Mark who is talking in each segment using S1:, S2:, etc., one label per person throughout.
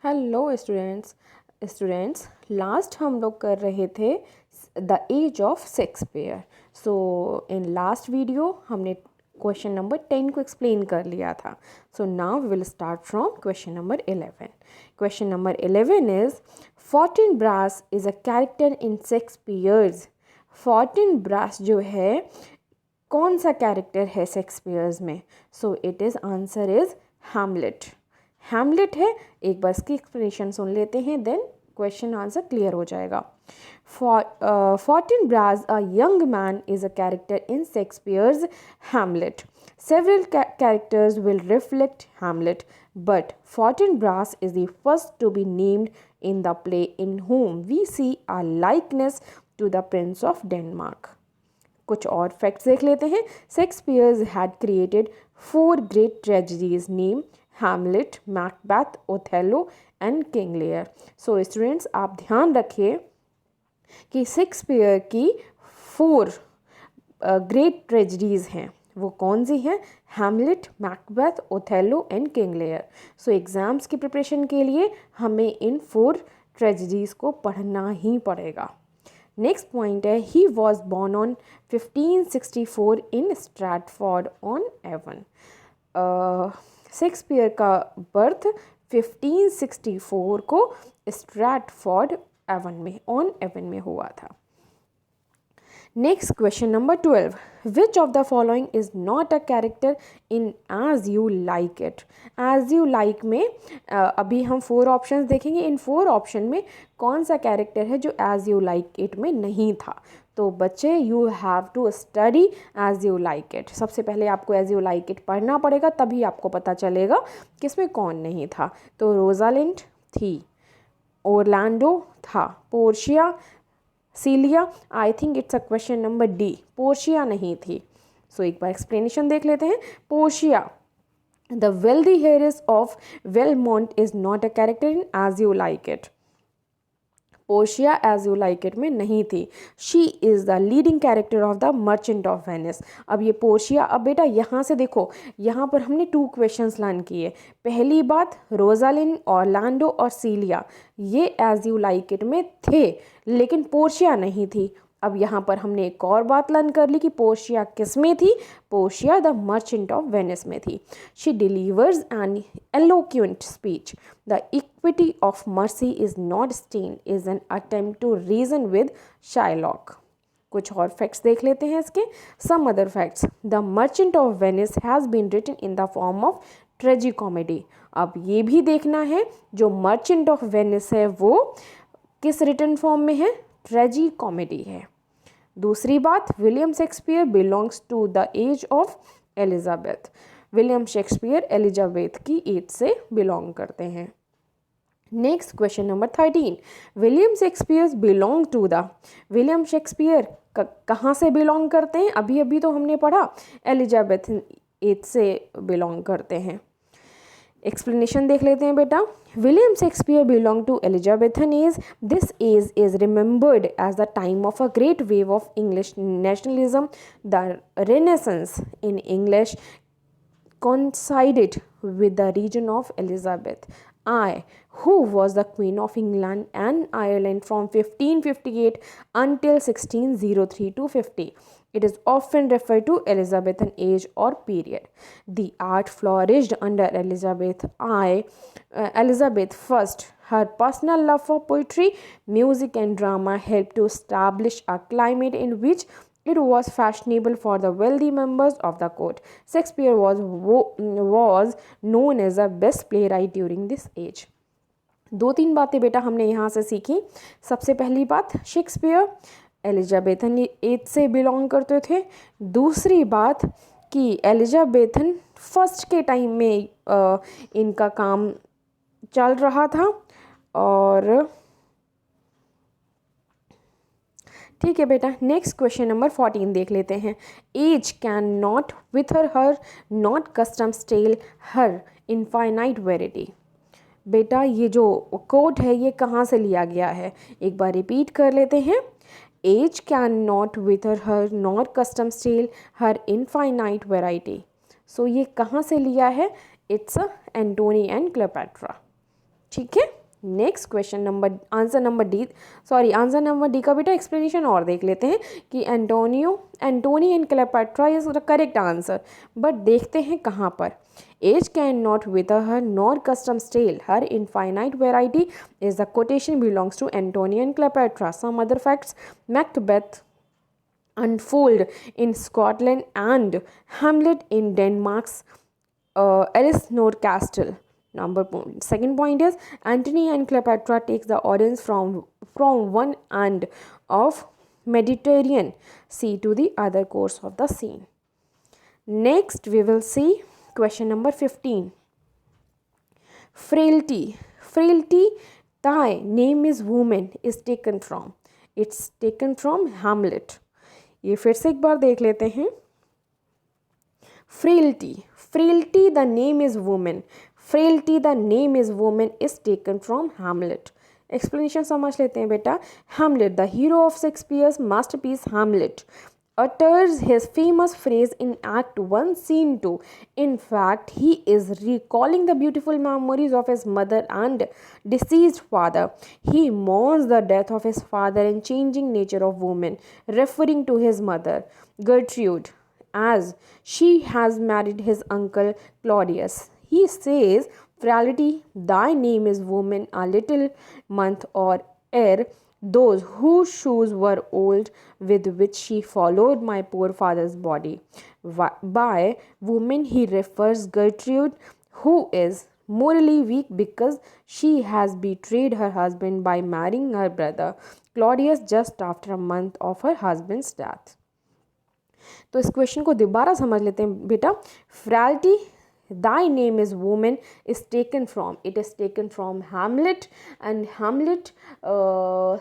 S1: Hello students last हम लोग कर रहे थे the age of Shakespeare. So in last video हमने क्वेश्चन नंबर 10 को एक्सप्लेन कर लिया था। So now we will start from question number 11। Question number 11 is Fortinbras is a character in Shakespeare's. Fortinbras जो है कौन सा कैरेक्टर है शेक्सपियर्स में? So it is answer is Hamlet. Hamlet है। एक बार इसकी एक्सप्लेनेशन सुन लेते हैं, देन क्वेश्चन आंसर क्लियर हो जाएगा। Fortinbras, a young man, is a character in Shakespeare's Hamlet. Several characters will reflect Hamlet, but Fortinbras is the first to be named in the play, in whom we see a likeness to the Prince of Denmark. कुछ और facts देख लेते हैं। Shakespeare had created 4 great tragedies name Hamlet, Macbeth, Othello and King Lear. So students आप ध्यान रखिए कि Shakespeare की 4 ग्रेट ट्रेजेडीज़ हैं। वो कौन सी हैं? Hamlet, Macbeth, Othello and King Lear. So exams की प्रिपरेशन के लिए हमें इन 4 ट्रेजेडीज़ को पढ़ना ही पड़ेगा। नेक्स्ट पॉइंट है, he was born on 1564 in Stratford on Avon. Shakespeare का बर्थ 1564 को स्ट्रैटफोर्ड एवन में हुआ था। Next question number 12, which of the following is not a character in as you like it. As you like में अभी हम 4 options देखेंगे। इन 4 option में कौन सा कैरेक्टर है जो एज यू लाइक इट में नहीं था? तो बच्चे you have to study as you like it. सबसे पहले आपको एज यू लाइक इट पढ़ना पड़ेगा, तभी आपको पता चलेगा किसमें कौन नहीं था। तो रोजालिंड थी, ओरलैंडो था, Portia, Celia, I think it's a question number D, Portia नहीं थी। सो एक बार एक्सप्लेनेशन देख लेते हैं। Portia, the wealthy heiress of Belmont is not a character in as you like it. Portia as you like it में नहीं थी। She is the leading character of the merchant of Venice. अब ये Portia, अब बेटा यहाँ से देखो, यहाँ पर हमने 2 क्वेश्चंस लर्न किए। पहली बात, रोजालिन, ऑरलैंडो और सीलिया ये एज यू लाइक इट में थे, लेकिन पोर्शिया नहीं थी। अब यहाँ पर हमने एक और बात लर्न कर ली कि पोर्शिया किस में थी? Portia the merchant of Venice में थी। She delivers an eloquent speech, the equity of mercy is not stain is an attempt to reason with Shylock. कुछ और फैक्ट्स देख लेते हैं इसके। Some other facts, the merchant of Venice has been written in the form of tragicomedy. अब ये भी देखना है, जो मर्चेंट ऑफ वेनिस है वो किस रिटन फॉर्म में है? ट्रेजी कॉमेडी है। दूसरी बात, William Shakespeare belongs to the age of Elizabeth. William Shakespeare Elizabeth की एज से बिलोंग करते हैं। Next question number 13, William Shakespeare belong to the. William Shakespeare कहाँ से बिलोंग करते हैं? अभी अभी तो हमने पढ़ा एलिजाबेथ एज से बिलोंग करते हैं। एक्सप्लेनेशन देख लेते हैं बेटा। William Shakespeare belong to Elizabethan age. This age is remembered as the time of a great wave of English nationalism. The renaissance in English coincided with the region of Elizabeth I, who was the Queen of England and Ireland from 1558 until 1603 to 50. It is often referred to Elizabethan age or period. The art flourished under Elizabeth I. Her personal love for poetry, music and drama helped to establish a climate in which it was fashionable for the wealthy members of the court. Shakespeare was known as the best playwright during this age. 2-3 बातें बेटा हमने यहाँ से सीखी। सबसे पहली बात, Shakespeare Elizabethan age से बिलोंग करते थे। दूसरी बात कि एलिजाबेथन फर्स्ट के टाइम में इनका काम चल रहा था। और ठीक है बेटा, नेक्स्ट क्वेश्चन नंबर 14 देख लेते हैं। Age can not with her not custom stale her infinite variety. बेटा ये जो कोट है ये कहाँ से लिया गया है? एक बार रिपीट कर लेते हैं। Age can not with her not custom stale her infinite variety. So ये कहाँ से लिया है? It's Antony and Cleopatra. ठीक है। Next question number answer number D का बेटा एक्सप्लेनेशन और देख लेते हैं कि Antony and Cleopatra is the correct answer, but देखते हैं कहाँ पर। Age can not wither her nor customs tell her infinite variety is the quotation belongs to Antony and Cleopatra. Some other facts, Macbeth unfold in Scotland and Hamlet in Denmark's Ellesmere Castle. Second point is Antony and Cleopatra takes the audience from one end of Mediterranean Sea to the other course of the scene. Next we will see question number 15. Frailty, thy name is woman is taken from. It's taken from Hamlet. ये फिर से एक बार देख लेते हैं। Frailty the name is women, frailty the name is women is taken from Hamlet. Explanation समझ लेते हैं बेटा। Hamlet, the hero of Shakespeare's masterpiece Hamlet, utters his famous phrase in Act 1, Scene 2. In fact, he is recalling the beautiful memories of his mother and deceased father. He mourns the death of his father and changing nature of woman, referring to his mother, Gertrude, as she has married his uncle Claudius. He says, "Frailty, thy name is woman, a little month or ere those whose shoes were old with which she followed my poor father's body." By woman he refers Gertrude, who is morally weak because she has betrayed her husband by marrying her brother Claudius just after a month of her husband's death. तो इस question को दोबारा समझ लेते हैं बेटा। फ्रैलिटी, thy name is woman is taken from Hamlet, and Hamlet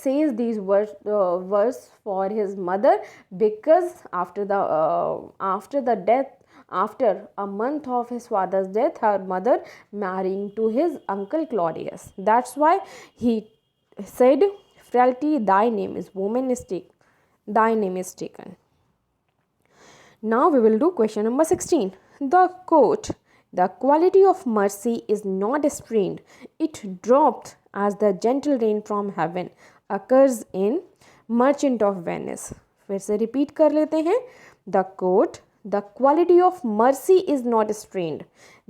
S1: says these words for his mother because after a month of his father's death, her mother marrying to his uncle Claudius. That's why he said, "Frailty, thy name is taken." Now we will do question number 16. The quote, "The quality of mercy is not strained, it dropped as the gentle rain from heaven," occurs in Merchant of Venice. फिर से repeat कर लेते हैं। The quote, "The quality of mercy is not strained,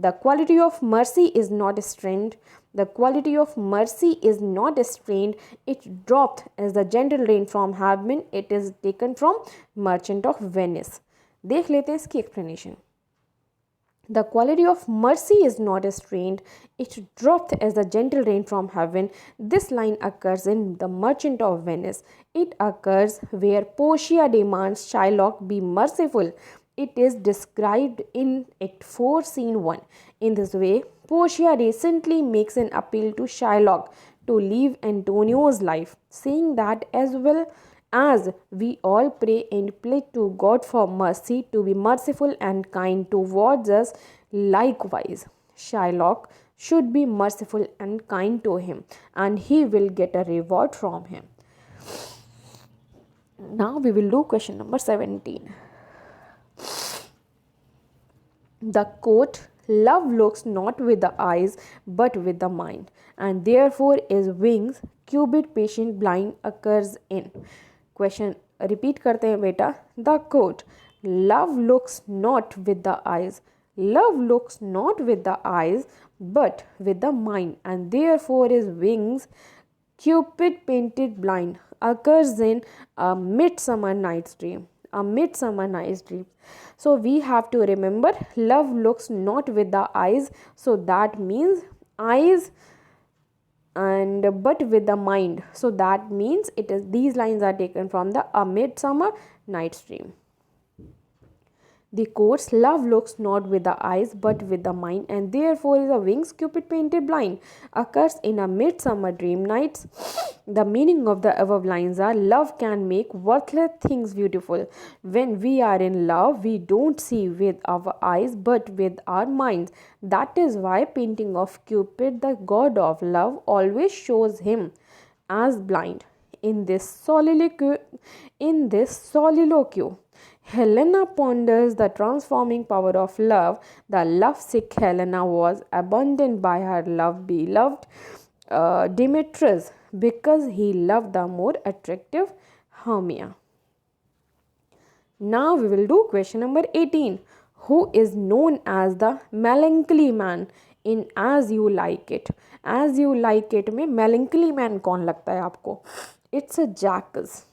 S1: the quality of mercy is not strained, the quality of mercy is not strained, it dropped as the gentle rain from heaven." It is taken from Merchant of Venice. देख लेते हैं इसकी explanation. The quality of mercy is not strained, it dropped as the gentle rain from heaven. This line occurs in The Merchant of Venice. It occurs where Portia demands Shylock be merciful. It is described in Act 4, Scene 1. In this way, Portia recently makes an appeal to Shylock to leave Antonio's life, saying that as well as we all pray and plead to God for mercy, to be merciful and kind towards us, likewise Shylock should be merciful and kind to him, and he will get a reward from him. Now we will do question number 17. The quote, "Love looks not with the eyes but with the mind, and therefore is wings, cupid, patient, blind," occurs in question repeat करते हैं बेटा। The quote, "love looks not with the eyes, love looks not with the eyes but with the mind, and therefore is wings, Cupid painted blind," occurs in A Midsummer Night's Dream. A Midsummer Night's Dream. So we have to remember, love looks not with the eyes, so that means eyes, and but with the mind, so that means it is, these lines are taken from the A Midsummer Night's Dream. The quotes, "Love looks not with the eyes but with the mind, and therefore is a wings, cupid painted blind," occurs in A Midsummer Dream Nights. The meaning of the above lines are, love can make worthless things beautiful. When we are in love, we don't see with our eyes but with our minds. That is why painting of Cupid, the god of love, always shows him as blind. In this soliloquy, Helena ponders the transforming power of love. The lovesick Helena was abandoned by her beloved Demetrius because he loved the more attractive Hermia. Now we will do question number 18. Who is known as the melancholy man in As You Like It? As You Like It में melancholy man कौन लगता है आपको? It's a Jacques.